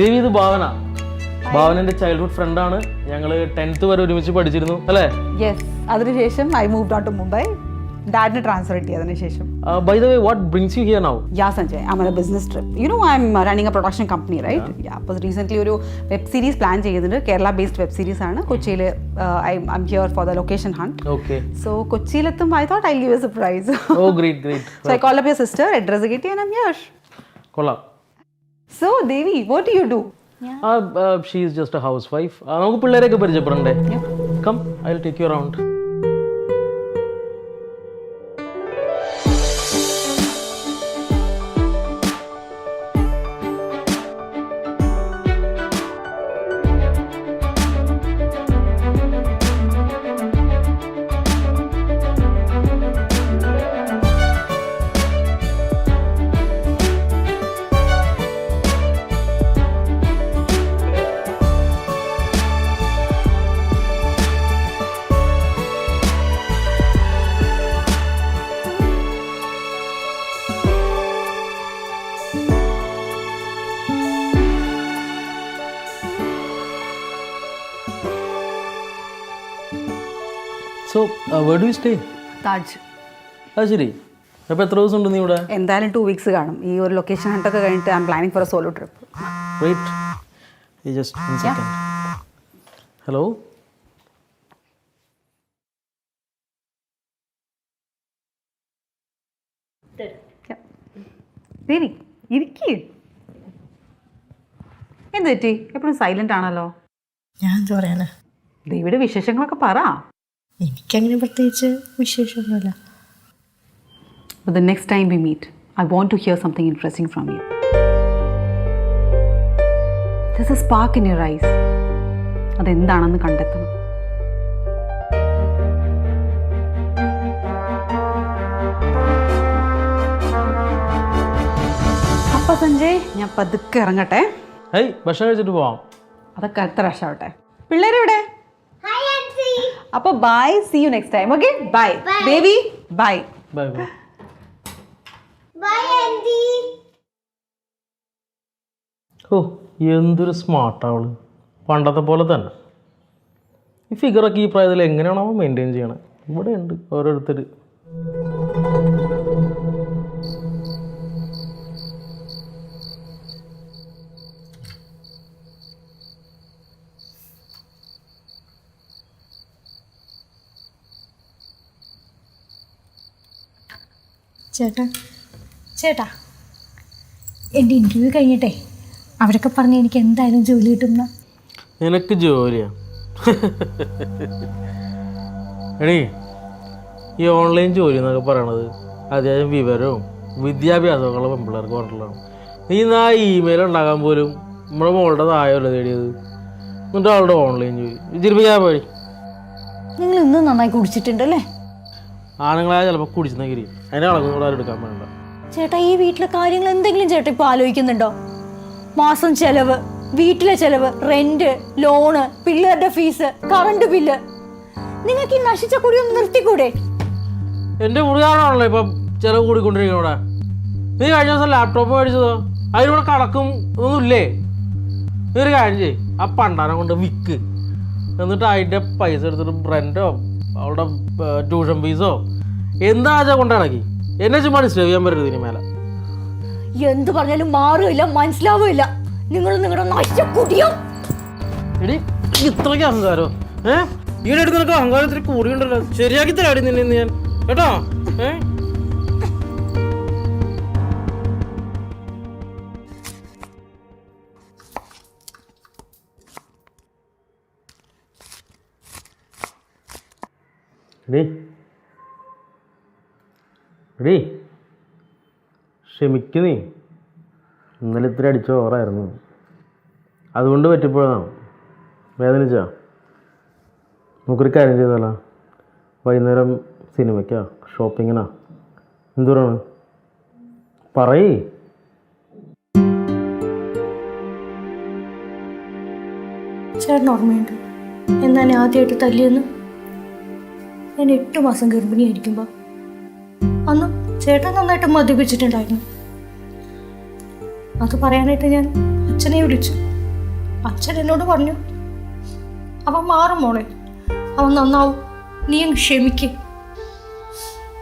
Speaker 3: ദേവി ഇത് ഭാവന. ഭാവന എൻ്റെ ചൈൽഡ്ഹുഡ് ഫ്രണ്ടാണ്. ഞങ്ങൾ 10th വരെ ഒരുമിച്ച് പഠിച്ചിരുന്നു അല്ലേ?
Speaker 6: യെസ്. അതിനുശേഷം I moved on to Mumbai. ഡാഡിന് ട്രാൻസ്ഫർ കിട്ടി അതിനുശേഷം.
Speaker 3: By the way, what brings you here now?
Speaker 6: Yeah, Sanjay, I'm on a business trip. You know, I'm running a production company, right? Yeah. അപ്പോൾ റീസെൻ്റ്ലി ഒരു വെബ് സീരീസ് പ്ലാൻ ചെയ്യുന്നുണ്ട്. കേരള ബേസ്ഡ് വെബ് സീരീസ് ആണ്. കൊച്ചിയിൽ I'm here for the location hunt.
Speaker 3: Okay.
Speaker 6: So കൊച്ചിയിലെത്തുമ്പോൾ I thought I'll give you a surprise.
Speaker 3: Oh, great, great.
Speaker 6: So I called up your sister, address കിട്ടി, and I'm here.
Speaker 3: കൊള്ളാം.
Speaker 6: So Devi, what do you do?
Speaker 3: She is just a housewife. നമുക്ക് പിള്ളേരെയൊക്കെ പരിചയപ്പെടണ്ടേ? Come, I'll take you around. So, where do you stay?
Speaker 6: Taj.
Speaker 3: അത് ശരി. അപ്പോൾ എത്ര ദിവസം ഉണ്ട് നീ ഇവിടെ?
Speaker 6: എന്തായാലും 2 weeks കാണും. ഈ ഒരു ലൊക്കേഷൻ ഹണ്ടൊക്കെ കഴിഞ്ഞിട്ട് I M planning four A solo trip.
Speaker 3: Wait. Just 1 second. Hello?
Speaker 6: ദേവി, ഇരിക്കേ. എന്ത് പറ്റി? എപ്പോഴും സൈലന്റ് ആണല്ലോ.
Speaker 10: ഞാൻ എന്താ പറയാനാ?
Speaker 6: ദേവിയുടെ വിശേഷങ്ങളൊക്കെ പറ.
Speaker 10: എനിക്കങ്ങനെ പ്രത്യേകിച്ച് വിശേഷമൊന്നുമില്ല.
Speaker 6: But the next time we meet, I want to hear something interesting from you. There's a spark in your eyes. അതെന്താണെന്ന് കണ്ടെത്തണം. അതെ ഞാൻ പതുക്കെ ഇറങ്ങട്ടെ.
Speaker 3: ഹേയ് ഭക്ഷണം കഴിച്ചിട്ട് പോവാം.
Speaker 6: അതൊക്കെ അടുത്ത പ്രാവശ്യം ആവട്ടെ. പിള്ളേരെവിടെ? അപ്പൊ bye, see you next time. Okay bye baby, bye.
Speaker 3: Bye bye.
Speaker 5: Bye aunty.
Speaker 3: ഓ എന്തൊരു സ്മാർട്ടാവള്, പണ്ടത്തെ പോലെ തന്നെ. ഈ ഫിഗറൊക്കെ ഈ പ്രായത്തിൽ എങ്ങനെയാണോ മെയിൻറ്റെയിൻ ചെയ്യണത്? ഇവിടെ ഉണ്ട് ഓരോരുത്തർ.
Speaker 7: ചേട്ടാ ചേട്ടാ, എൻ്റെ ഇൻ്റർവ്യൂ കഴിഞ്ഞിട്ടേ അവരൊക്കെ പറഞ്ഞ് എനിക്ക് എന്തായാലും ജോലി കിട്ടുന്ന.
Speaker 3: നിനക്ക് ജോലിയാ? എടീ, ഈ ഓൺലൈൻ ജോലി എന്നൊക്കെ പറയണത് അത്യാവശ്യം വിവരവും വിദ്യാഭ്യാസമൊക്കെയുള്ള പെൺപിള്ളേർക്ക് പറഞ്ഞിട്ടുള്ളതാണ്. നീ ആ ഇമെയിൽ ഉണ്ടാക്കാൻ പോലും നമ്മുടെ മോളുടെ താഴെയല്ല തേടിയത്, എന്നിട്ട് അവളുടെ ഓൺലൈൻ ജോലി വിചരിപ്പിക്കാൻ പോയി.
Speaker 7: നിങ്ങൾ ഇന്നും നന്നായി കുടിച്ചിട്ടുണ്ടല്ലേ?
Speaker 3: ആണുങ്ങളായ ചിലപ്പോൾ കുടിച്ചെന്നെങ്കിൽ അതിൻ്റെ അളവ് കൂടെ എടുക്കാൻ വേണ്ട.
Speaker 7: ചേട്ടാ, ഈ വീട്ടിലെ കാര്യങ്ങൾ എന്തെങ്കിലും ചേട്ടാ ഇപ്പോൾ ആലോചിക്കുന്നുണ്ടോ? മാസം ചെലവ്, വീട്ടിലെ ചെലവ്, റെന്റ്, ലോണ്, പിള്ളേരുടെ ഫീസ്, കറണ്ട് ബില്ല്. നിങ്ങൾക്ക് ഈ നശിച്ച കുടി ഒന്ന് നിർത്തിക്കൂടെ?
Speaker 3: എൻ്റെ കുടിയാണല്ലോ ഇപ്പം ചിലവ് കൂടിക്കൊണ്ടിരിക്കണോടെ. നീ കഴിഞ്ഞ ദിവസം ലാപ്ടോപ്പ് മേടിച്ചതോ? അതിലൂടെ കണക്കും ഒന്നുമില്ലേ? നീ ഒരു കാര്യം ചെയ്യ്, ആ പണ്ടാനം കൊണ്ട് വിൽക്ക്, എന്നിട്ട് അതിൻ്റെ പൈസ എടുത്തിട്ട് റെൻറ്റോ അവളുടെ ട്യൂഷൻ ഫീസോ എന്താ കൊണ്ടിടക്കി എന്നെ ചുമ്മാ ഡിസ്റ്റർബ് ചെയ്യാൻ പറ്റരുത് ഇനി മേലെ.
Speaker 7: എന്ത് പറഞ്ഞാലും മാറുകയില്ല, മനസ്സിലാവുകയില്ല. നിങ്ങൾ നിങ്ങളുടെ നശിച്ച കുടിയോ?
Speaker 3: എടി ഇത്രയ്ക്ക് അഹങ്കാരോ? ഈടെ അടുത്ത് നിനക്ക് അഹങ്കാരത്തിൽ കൂടിയുണ്ടല്ലോ. ശരിയാക്കി തരാടി നിന്നെ ഞാൻ, കേട്ടോ? എടീ ക്ഷമിക്കുന്നേ, ഇന്നലെ ഇത്തിരി അടിച്ച ഓറായിരുന്നു, അതുകൊണ്ട് പറ്റിപ്പോയതാണ്. വേദനിച്ചാ? നമുക്കൊരു കാര്യം ചെയ്താലോ? വൈകുന്നേരം സിനിമയ്ക്കാ, ഷോപ്പിങ്ങിനാ, എന്തോരാണ് പറയേ.
Speaker 7: ചേട്ടൻ ഓർമ്മയുണ്ട് എന്നാണ് ആദ്യമായിട്ട് തല്ലിയെന്ന്? ഞാൻ 8 മാസം ഗർഭിണിയായിരിക്കുമ്പോൾ അന്ന് ചേട്ടൻ നന്നായിട്ട് മദ്യപിച്ചിട്ടുണ്ടായിരുന്നു. അത് പറയാനായിട്ട് ഞാൻ അച്ഛനെ വിളിച്ചു. അച്ഛൻ എന്നോട് പറഞ്ഞു, അവൻ മാറും മോളെ, അവൻ നന്നാവും, നീ അങ്ങ് ക്ഷമിക്ക്,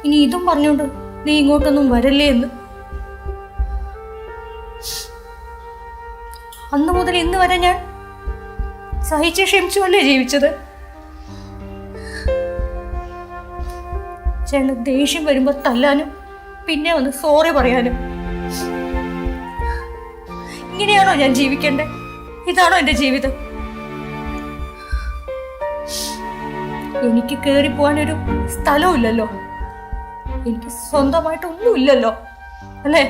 Speaker 7: ഇനി ഇതും പറഞ്ഞുകൊണ്ട് നീ ഇങ്ങോട്ടൊന്നും വരല്ലേ എന്ന്. അന്ന് മുതൽ ഇന്ന് വരെ ഞാൻ സഹിച്ച് ക്ഷമിച്ചുമല്ലേ ജീവിച്ചത്. ചേട്ടന് ദേഷ്യം വരുമ്പോൾ തല്ലാനും പിന്നെ വന്ന് സോറി പറയാനും. ഇങ്ങനെയാണോ ഞാൻ ജീവിക്കേണ്ടത്? ഇതാണോ എൻ്റെ ജീവിതം? എനിക്ക് കയറി പോകാനൊരു സ്ഥലവും ഇല്ലല്ലോ, എനിക്ക് സ്വന്തമായിട്ടൊന്നും ഇല്ലല്ലോ, അല്ലേ?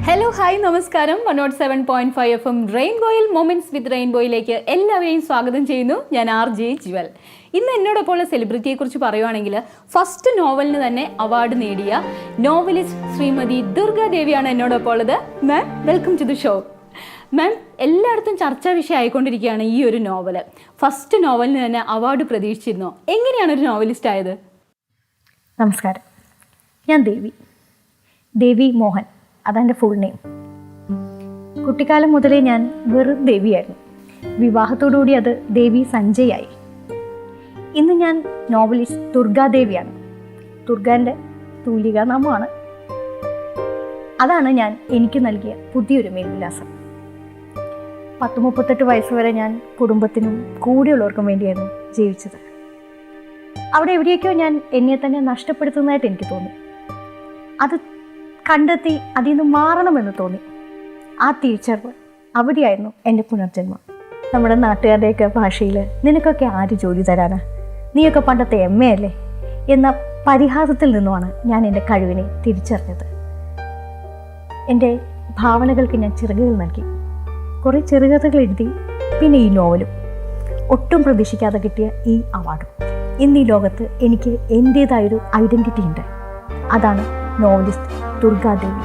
Speaker 1: ഹലോ ഹായ് നമസ്കാരം. 107.5 FM റെയിൻബോയിൽ മൊമെന്റ്സ് വിത്ത് റെയിൻബോയിലേക്ക് എല്ലാവരെയും സ്വാഗതം ചെയ്യുന്നു. ഞാൻ RJ ജ്വൽ. ഇന്ന് എന്നോടൊപ്പമുള്ള സെലിബ്രിറ്റിയെക്കുറിച്ച് പറയുവാണെങ്കിൽ ഫസ്റ്റ് നോവലിന് തന്നെ അവാർഡ് നേടിയ നോവലിസ്റ്റ് ശ്രീമതി ദുർഗാദേവിയാണ് എന്നോടൊപ്പം ഉള്ളത്. മാം, വെൽക്കം ടു ദി ഷോ. മാം, എല്ലായിടത്തും ചർച്ചാ വിഷയമായിക്കൊണ്ടിരിക്കുകയാണ് ഈ ഒരു നോവൽ. ഫസ്റ്റ് നോവലിന് തന്നെ അവാർഡ് പ്രതീക്ഷിച്ചിരുന്നോ? എങ്ങനെയാണ് ഒരു നോവലിസ്റ്റ് ആയത്?
Speaker 7: നമസ്കാരം, ഞാൻ ദേവി മോഹൻ, അതെൻ്റെ ഫുൾ നെയിം. കുട്ടിക്കാലം മുതലേ ഞാൻ വെറും ദേവിയായിരുന്നു. വിവാഹത്തോടുകൂടി അത് ദേവി സഞ്ജയായി. ഇന്ന് ഞാൻ നോവലിസ്റ്റ് ദുർഗാദേവിയാണ്. ദുർഗാൻ്റെ തൂലികാ നാമമാണ്. അതാണ് ഞാൻ എനിക്ക് നൽകിയ പുതിയൊരു മേൽവിലാസം. 38 വയസ്സ് വരെ ഞാൻ കുടുംബത്തിനും കൂടെയുള്ളവർക്കും വേണ്ടിയായിരുന്നു ജീവിച്ചത്. അവിടെ എവിടെയൊക്കെയോ ഞാൻ എന്നെ തന്നെ നഷ്ടപ്പെടുത്തുന്നതായിട്ട് എനിക്ക് തോന്നി. അത് കണ്ടെത്തി അതിൽ നിന്ന് മാറണമെന്ന് തോന്നി. ആ തിരിച്ചറിവ് അവിടെയായിരുന്നു എൻ്റെ പുനർജന്മം. നമ്മുടെ നാട്ടുകാരുടെയൊക്കെ ഭാഷയിൽ നിനക്കൊക്കെ ആര് ജോലി തരാനാ, നീയൊക്കെ പണ്ടത്തെ MA അല്ലേ എന്ന പരിഹാസത്തിൽ നിന്നുമാണ് ഞാൻ എൻ്റെ കഴിവിനെ തിരിച്ചറിഞ്ഞത്. എൻ്റെ ഭാവനകൾക്ക് ഞാൻ ചിറകുകൾ നൽകി. കുറേ ചെറുകഥകൾ എഴുതി, പിന്നെ ഈ നോവലും. ഒട്ടും പ്രതീക്ഷിക്കാതെ കിട്ടിയ ഈ അവാർഡും. ഇന്ന് ഈ ലോകത്ത് എനിക്ക് എൻ്റേതായൊരു ഐഡൻറ്റിറ്റി ഉണ്ട്. അതാണ് നോവലിസ്റ്റ് ദുർഗാദേവി.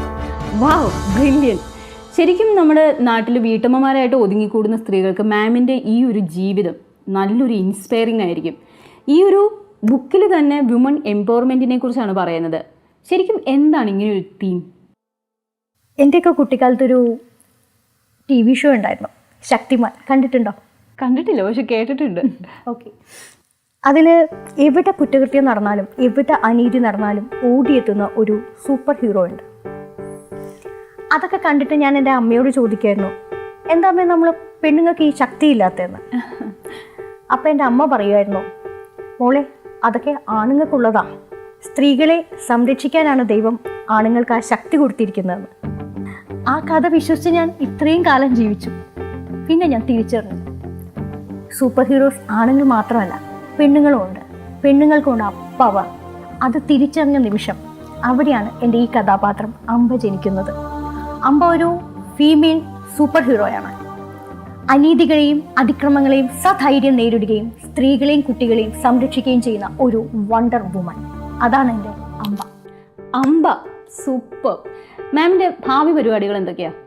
Speaker 1: വാവ്, ബ്രില്യൻ. ശരിക്കും നമ്മുടെ നാട്ടിൽ വീട്ടമ്മമാരായിട്ട് ഒതുങ്ങിക്കൂടുന്ന സ്ത്രീകൾക്ക് മാമിൻ്റെ ഈ ഒരു ജീവിതം നല്ലൊരു ഇൻസ്പയറിംഗ് ആയിരിക്കും. ഈ ഒരു ബുക്കിൽ തന്നെ വിമൺ എംപവർമെൻറ്റിനെ കുറിച്ചാണ് പറയുന്നത്. ശരിക്കും എന്താണ് ഇങ്ങനെയൊരു തീം?
Speaker 7: എൻ്റെയൊക്കെ കുട്ടിക്കാലത്തൊരു TV ഷോ ഉണ്ടായിരുന്നു, ശക്തിമാൻ. കണ്ടിട്ടുണ്ടോ?
Speaker 1: കണ്ടിട്ടില്ല, പക്ഷെ കേട്ടിട്ടുണ്ട്.
Speaker 7: ഓക്കെ. അതിൽ എവിടെ കുറ്റകൃത്യം നടന്നാലും എവിടെ അനീതി നടന്നാലും ഓടിയെത്തുന്ന ഒരു സൂപ്പർ ഹീറോ ഉണ്ട്. അതൊക്കെ കണ്ടിട്ട് ഞാൻ എൻ്റെ അമ്മയോട് ചോദിക്കായിരുന്നു, എന്താ അമ്മേ നമ്മൾ പെണ്ണുങ്ങൾക്ക് ഈ ശക്തിയില്ലാത്തതെന്ന്. അപ്പം എൻ്റെ അമ്മ പറയുമായിരുന്നു, മോളെ അതൊക്കെ ആണുങ്ങൾക്കുള്ളതാ. സ്ത്രീകളെ സംരക്ഷിക്കാനാണ് ദൈവം ആണുങ്ങൾക്ക് ആ ശക്തി കൊടുത്തിരിക്കുന്നതെന്ന്. ആ കഥ വിശ്വസിച്ച് ഞാൻ ഇത്രയും കാലം ജീവിച്ചു. പിന്നെ ഞാൻ തിരിച്ചറിഞ്ഞു, സൂപ്പർ ഹീറോസ് ആണുങ്ങൾ മാത്രമല്ല, പെണ്ണുങ്ങളും ഉണ്ട്. പെണ്ണുങ്ങൾക്കുണ്ട് ആ പവർ. അത് തിരിച്ചറിഞ്ഞ നിമിഷം അവിടെയാണ് എൻ്റെ ഈ കഥാപാത്രം അംബ ജനിക്കുന്നത്. അംബ ഒരു ഫീമെയിൽ സൂപ്പർ ഹീറോയാണ്. അനീതികളെയും അതിക്രമങ്ങളെയും സധൈര്യം നേരിടുകയും സ്ത്രീകളെയും കുട്ടികളെയും സംരക്ഷിക്കുകയും ചെയ്യുന്ന ഒരു വണ്ടർ വുമൺ. അതാണ് എൻ്റെ അംബ.
Speaker 1: അംബ സൂപ്പർ. മാമിൻ്റെ ഭാവി പരിപാടികൾ എന്തൊക്കെയാണ്?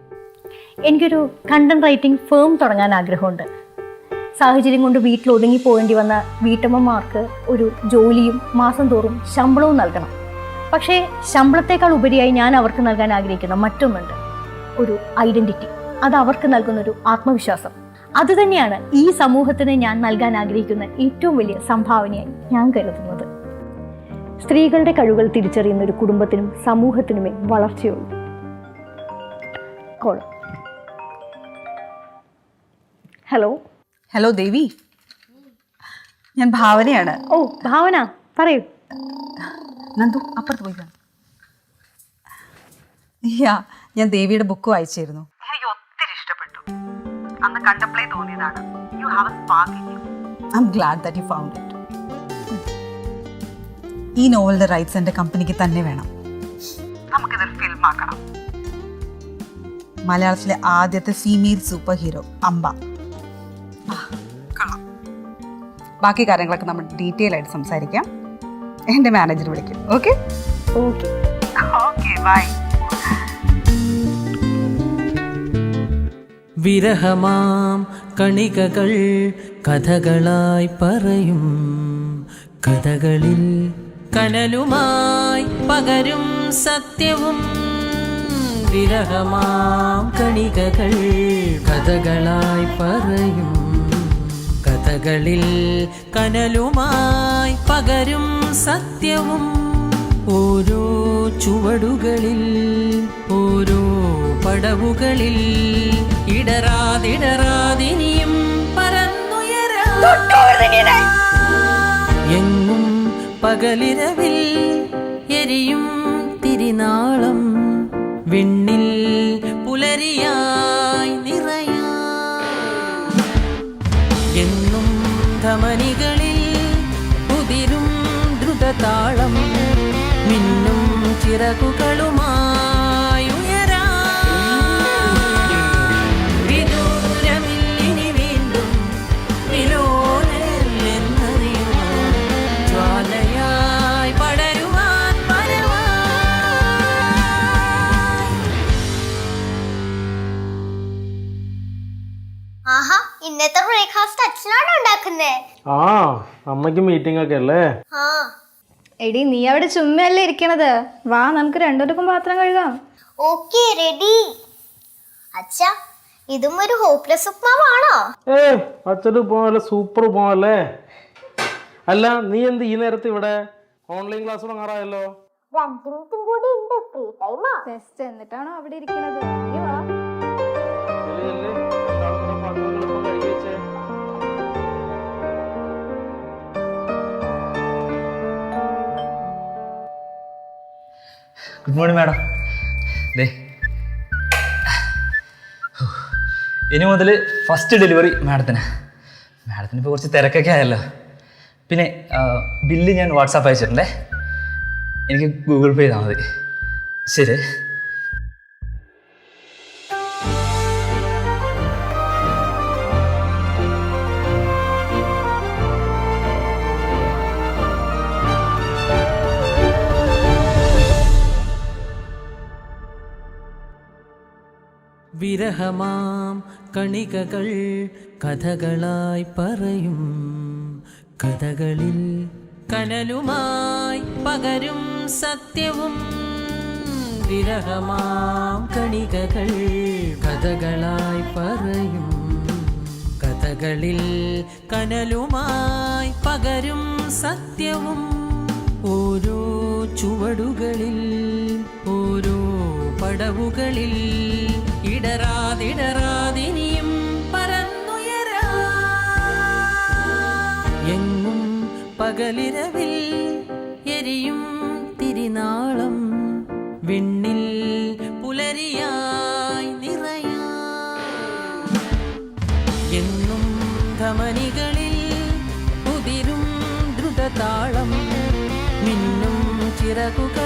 Speaker 7: എനിക്കൊരു കണ്ടന്റ് റൈറ്റിംഗ് ഫേം തുടങ്ങാൻ ആഗ്രഹമുണ്ട്. സാഹചര്യം കൊണ്ട് വീട്ടിൽ ഒതുങ്ങി പോകേണ്ടി വന്ന വീട്ടമ്മമാർക്ക് ഒരു ജോലിയും മാസം തോറും ശമ്പളവും നൽകണം. പക്ഷേ ശമ്പളത്തേക്കാൾ ഉപരിയായി ഞാൻ അവർക്ക് നൽകാൻ ആഗ്രഹിക്കുന്ന മറ്റൊന്നുണ്ട്, ഒരു ഐഡൻറ്റിറ്റി. അത് അവർക്ക് നൽകുന്നൊരു ആത്മവിശ്വാസം. അതുതന്നെയാണ് ഈ സമൂഹത്തിന് ഞാൻ നൽകാൻ ആഗ്രഹിക്കുന്ന ഏറ്റവും വലിയ സംഭാവനയായി ഞാൻ കരുതുന്നത്. സ്ത്രീകളുടെ കഴിവുകൾ തിരിച്ചറിയുന്ന ഒരു കുടുംബത്തിനും സമൂഹത്തിനുമേ വളർച്ചയുള്ളൂ. കോൾ. ഹലോ.
Speaker 11: ഹലോ ദേവി, ഞാൻ ഭാവനയാണ്.
Speaker 7: ഓ ഭാവന, പറയൂ.
Speaker 11: നന്ദു അപ്പുറത്ത് പോയി. യാ, ഞാൻ ദേവിയുടെ ബുക്ക് വായിച്ചിരുന്നു. എനിക്ക് ഒത്തിരി ഇഷ്ടപ്പെട്ടു. അന്ന് കണ്ടപ്ലേ തോന്നിയതാണ്. You have a spark in you. I am glad that you found it. ഈ നോവലിന്റെ റൈറ്റ്സ് എൻ്റെ കമ്പനിക്ക് തന്നെ വേണം. നമുക്കിതൊരു ഫിലിം ആക്കണം. മലയാളത്തിലെ ആദ്യത്തെ ഫീമെയിൽ സൂപ്പർ ഹീറോ അംബ. കൊള്ളാം. ബാക്കി കാര്യങ്ങളൊക്കെ നമ്മൾ ഡീറ്റെയിൽ ആയിട്ട് സംസാരിക്കാം. എൻ്റെ മാനേജർ വിളിക്കും. Okay
Speaker 7: okay
Speaker 11: okay, bye.
Speaker 9: വിരഹമാം കണികകൾ കഥകളായി പറയും, കഥകളിൽ കനലുമായി പകരും സത്യവും. വിരഹമാം കണികകൾ കഥകളായി പറയും, കഥകളിൽ കനലുമായി പകരും സത്യവും. ഓരോ ചുവടുകളിൽ ഓരോ പടവുകളിൽ ഇടറാതിടറാതിനിയും പറന്നുയരാ. എങ്ങും പകലിരവിൽ എരിയും തിരിനാളം, വിണ്ണിൽ പുലരിയായി നിറയാ. എന്നും ധമനികളിൽ ഉതിരും ദ്രുതതാളം, മിന്നും ചിറകുകളുമായി ഉയരാ. വിദൂരമില്ലിനി വീണ്ടും വിലോലെന്നറിയുവാൻ, ജ്വാലയായി പടരുവാൻ
Speaker 5: ആഹാ, ഇന്നത്തെ ബ്രേക്ക്ഫാസ്റ്റ് അച്ഛനാണോ ഉണ്ടാക്കുന്നേ?
Speaker 3: ആ, അമ്മയ്ക്ക് മീറ്റിംഗ് ഒക്കെ അല്ലേ?
Speaker 5: ആ.
Speaker 2: എടി നീ അവിടെ ചുമ്മയല്ലേ ഇരിക്കണത്? വാ നമുക്ക് രണ്ടുപേർക്കും പാത്രം കഴുകാം.
Speaker 5: Okay, ready. അച്ഛാ, ഇതും ഒരു ഹോപ്പ്ലെസ് ഉപ്മാവാണോ?
Speaker 3: അച്ഛന് ഉപ്പമല്ലേ, സൂപ്പർ ഉപ്പമല്ലേ? അല്ല, നീ എന്ത് ഈ നേരത്തെ ഇവിടെ? Online class തുടങ്ങാറായല്ലോ.
Speaker 5: 2 മിനിറ്റും കൂടി ഉണ്ട്, ഫ്രീ ടൈമാ.
Speaker 2: ടെസ്റ്റ് എന്നിട്ടാണോ അവിടെ ഇരിക്കണത്? നീ വാ.
Speaker 4: Good morning madam. ദേ, ഇനി മുതൽ ഫസ്റ്റ് ഡെലിവറി മാഡത്തിന്. മാഡത്തിന് ഇപ്പോൾ കുറച്ച് തിരക്കൊക്കെ ആയല്ലോ. പിന്നെ ബില്ല് ഞാൻ വാട്സാപ്പ് അയച്ചിട്ടുണ്ടേ, എനിക്ക് ഗൂഗിൾ പേ ചെയ്താൽ മതി. ശരി.
Speaker 9: വിരഹമാം കണികകൾ കഥകളായി പറയും കഥകളിൽ കനലുമായി പകരും സത്യവും വിരഹമാം കണികകൾ കഥകളായി പറയും കഥകളിൽ കനലുമായി പകരും സത്യവും ഓരോ ചുവടുകളിൽ ഓരോ പടവുകളിൽ ഇടറാതിടറാതിനിയും പറന്നുയരാ എങ്ങും പകലിരവിൽ എരിയും തിരിനാളം വിണ്ണിൽ പുലരിയായി നിറയാ എങ്ങും ധമനികളിൽ ഉതിരും ദ്രുതതാളം മിന്നും ചിറകുകൾ